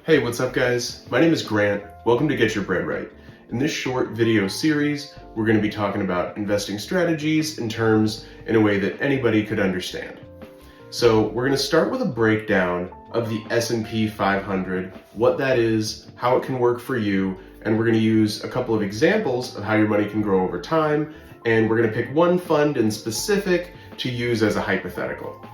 Hey, what's up guys? My name is Grant. Welcome to Get Your Bread Right. In this short video series, we're going to be talking about investing strategies and terms in a way that anybody could understand. So we're going to start with a breakdown of the S&P 500, what that is, how it can work for you, and we're going to use a couple of examples of how your money can grow over time, and we're going to pick one fund in specific to use as a hypothetical.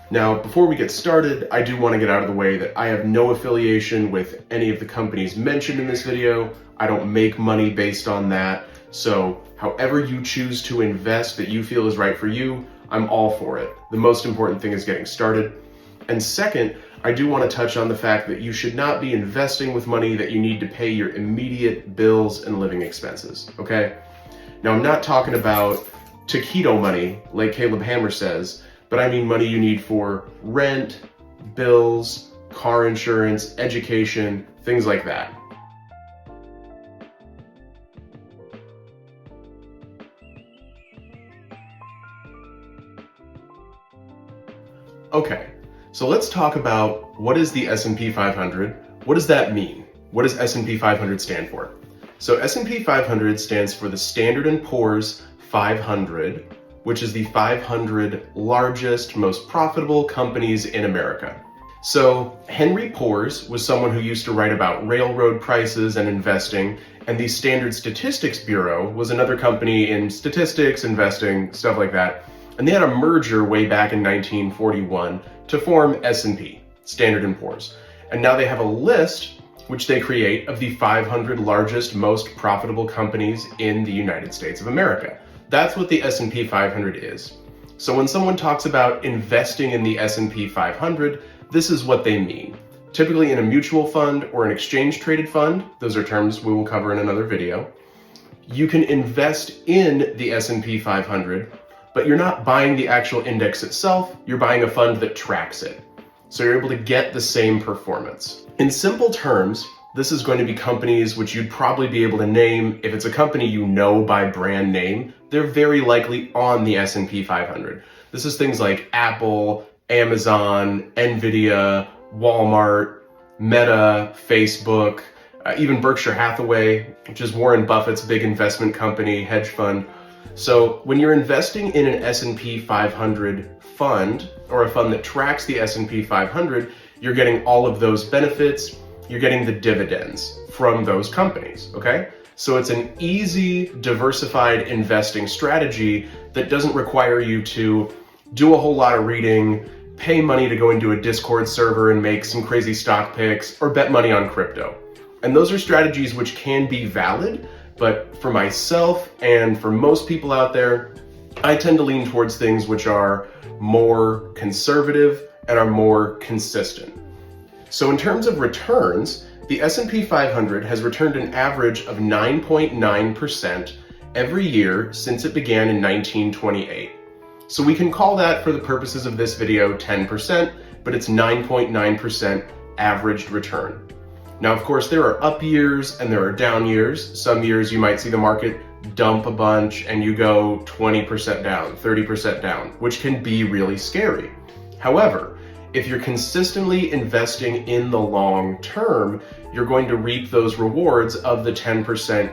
Now, before we get started, I do want to get out of the way that I have no affiliation with any of the companies mentioned in this video. I don't make money based on that. So however you choose to invest that you feel is right for you, I'm all for it. The most important thing is getting started. And second, I do want to touch on the fact that you should not be investing with money that you need to pay your immediate bills and living expenses, okay? Now, I'm not talking about taquito money, like Caleb Hammer says, but I mean money you need for rent, bills, car insurance, education, things like that. Okay, so let's talk about what is the S&P 500? What does that mean? What does S&P 500 stand for? So S&P 500 stands for the Standard & Poor's 500, which is the 500 largest, most profitable companies in America. So Henry Poors was someone who used to write about railroad prices and investing, and the Standard Statistics Bureau was another company in statistics, investing, stuff like that. And they had a merger way back in 1941 to form S&P, Standard & Poor's. And now they have a list which they create of the 500 largest, most profitable companies in the United States of America. That's what the S&P 500 is. So when someone talks about investing in the S&P 500, this is what they mean. Typically in a mutual fund or an exchange traded fund, those are terms we will cover in another video, you can invest in the S&P 500, but you're not buying the actual index itself, you're buying a fund that tracks it. So you're able to get the same performance. In simple terms, this is going to be companies which you'd probably be able to name. If it's a company you know by brand name, they're very likely on the S&P 500. This is things like Apple, Amazon, Nvidia, Walmart, Meta, Facebook, even Berkshire Hathaway, which is Warren Buffett's big investment company, hedge fund. So when you're investing in an S&P 500 fund, or a fund that tracks the S&P 500, you're getting all of those benefits. You're getting the dividends from those companies, okay? So it's an easy, diversified investing strategy that doesn't require you to do a whole lot of reading, pay money to go into a Discord server and make some crazy stock picks, or bet money on crypto. And those are strategies which can be valid, but for myself and for most people out there, I tend to lean towards things which are more conservative and are more consistent. So in terms of returns, the S&P 500 has returned an average of 9.9% every year since it began in 1928. So we can call that, for the purposes of this video, 10%, but it's 9.9% averaged return. Now, of course, there are up years and there are down years. Some years you might see the market dump a bunch and you go 20% down, 30% down, which can be really scary. However, if you're consistently investing in the long term, you're going to reap those rewards of the 10%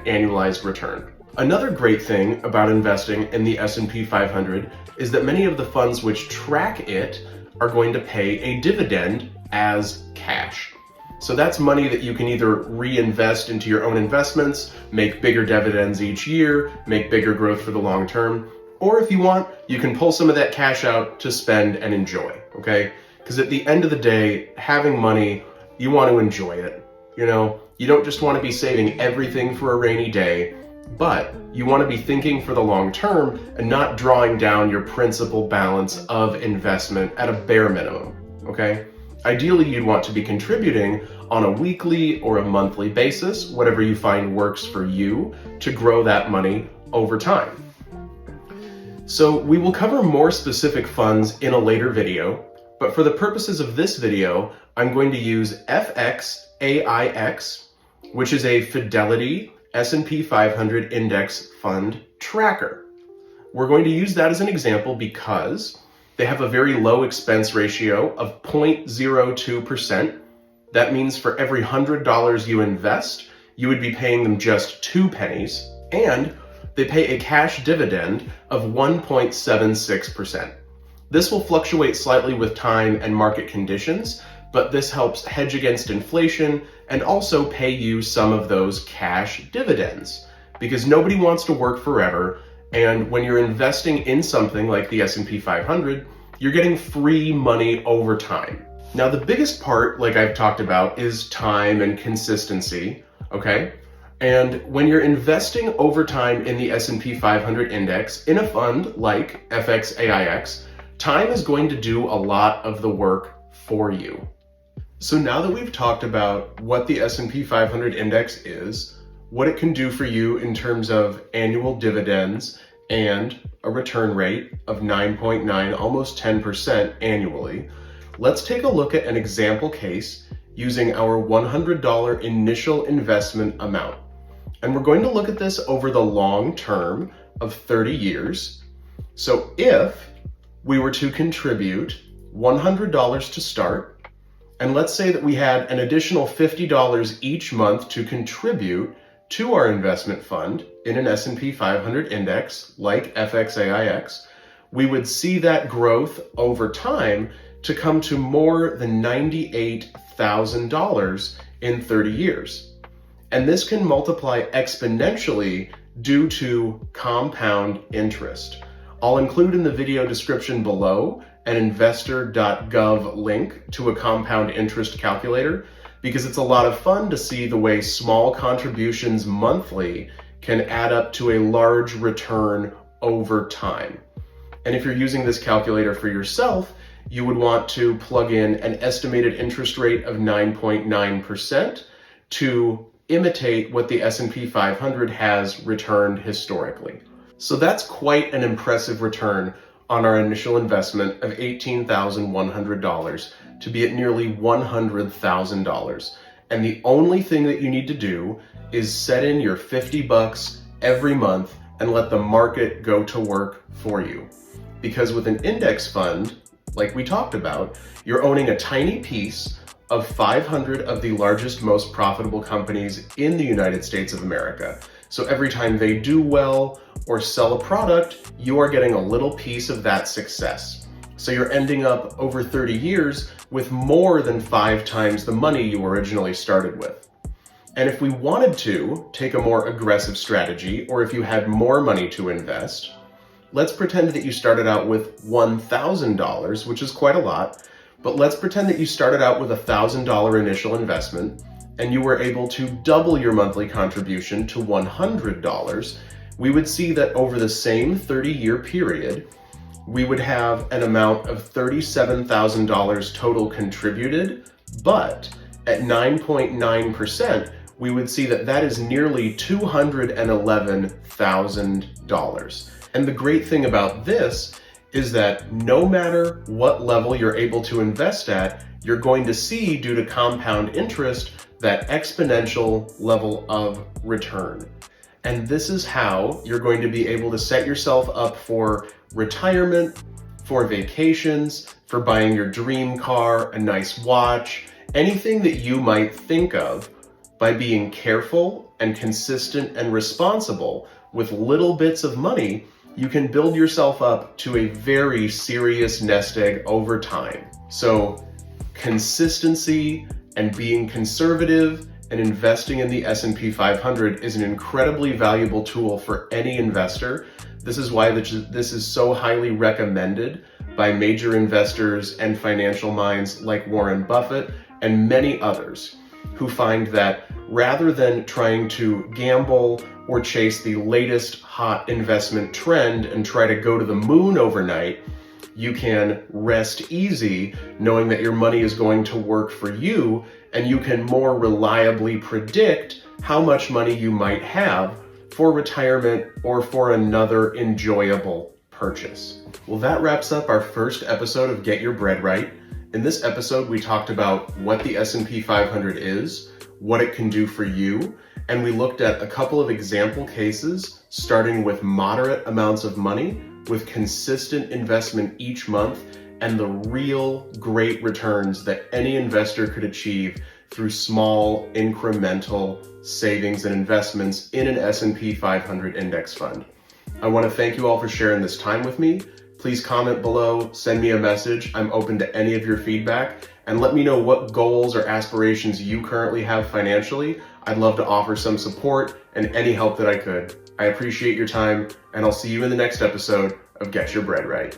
annualized return. Another great thing about investing in the S&P 500 is that many of the funds which track it are going to pay a dividend as cash. So that's money that you can either reinvest into your own investments, make bigger dividends each year, make bigger growth for the long term, or if you want, you can pull some of that cash out to spend and enjoy, okay? Because at the end of the day, having money, you want to enjoy it. You know, you don't just want to be saving everything for a rainy day, but you want to be thinking for the long term and not drawing down your principal balance of investment at a bare minimum, okay? Ideally, you'd want to be contributing on a weekly or a monthly basis, whatever you find works for you, to grow that money over time. So we will cover more specific funds in a later video, but for the purposes of this video, I'm going to use FXAIX, which is a Fidelity S&P 500 index fund tracker. We're going to use that as an example because they have a very low expense ratio of 0.02%. That means for every $100 you invest, you would be paying them just 2 pennies, and they pay a cash dividend of 1.76%. This will fluctuate slightly with time and market conditions, but this helps hedge against inflation and also pay you some of those cash dividends, because nobody wants to work forever, and when you're investing in something like the S&P 500, you're getting free money over time. Now, the biggest part, like I've talked about, is time and consistency, okay? And when you're investing over time in the S&P 500 index in a fund like FXAIX, time is going to do a lot of the work for you. So now that we've talked about what the S&P 500 index is, what it can do for you in terms of annual dividends and a return rate of 9.9, almost 10% annually, let's take a look at an example case using our $100 initial investment amount. And we're going to look at this over the long term of 30 years. So if we were to contribute $100 to start, and let's say that we had an additional $50 each month to contribute to our investment fund in an S&P 500 index like FXAIX, we would see that growth over time to come to more than $98,000 in 30 years. And this can multiply exponentially due to compound interest. I'll include in the video description below an investor.gov link to a compound interest calculator, because it's a lot of fun to see the way small contributions monthly can add up to a large return over time. And if you're using this calculator for yourself, you would want to plug in an estimated interest rate of 9.9% to imitate what the S&P 500 has returned historically. So that's quite an impressive return on our initial investment of $18,100 to be at nearly $100,000. And the only thing that you need to do is set in your $50 every month and let the market go to work for you. Because with an index fund, like we talked about, you're owning a tiny piece of 500 of the largest, most profitable companies in the United States of America. So every time they do well or sell a product, you are getting a little piece of that success. So you're ending up over 30 years with more than 5 times the money you originally started with. And if we wanted to take a more aggressive strategy, or if you had more money to invest, let's pretend that you started out with $1,000, which is quite a lot, but let's pretend that you started out with a $1,000 initial investment and you were able to double your monthly contribution to $100. We would see that over the same 30-year period, we would have an amount of $37,000 total contributed, but at 9.9%, we would see that that is nearly $211,000. And the great thing about this is that no matter what level you're able to invest at, you're going to see, due to compound interest, that exponential level of return. And this is how you're going to be able to set yourself up for retirement, for vacations, for buying your dream car, a nice watch, anything that you might think of. By being careful and consistent and responsible with little bits of money, you can build yourself up to a very serious nest egg over time. So consistency and being conservative and investing in the S&P 500 is an incredibly valuable tool for any investor. This is why this is so highly recommended by major investors and financial minds like Warren Buffett and many others, who find that rather than trying to gamble or chase the latest hot investment trend and try to go to the moon overnight, you can rest easy knowing that your money is going to work for you, and you can more reliably predict how much money you might have for retirement or for another enjoyable purchase. Well, that wraps up our first episode of Get Your Bread Right. In this episode, we talked about what the S&P 500 is, what it can do for you, and we looked at a couple of example cases, starting with moderate amounts of money with consistent investment each month, and the real great returns that any investor could achieve through small incremental savings and investments in an S&P 500 index fund. I want to thank you all for sharing this time with me. Please comment below, send me a message. I'm open to any of your feedback, and let me know what goals or aspirations you currently have financially. I'd love to offer some support and any help that I could. I appreciate your time, and I'll see you in the next episode of Get Your Bread Right.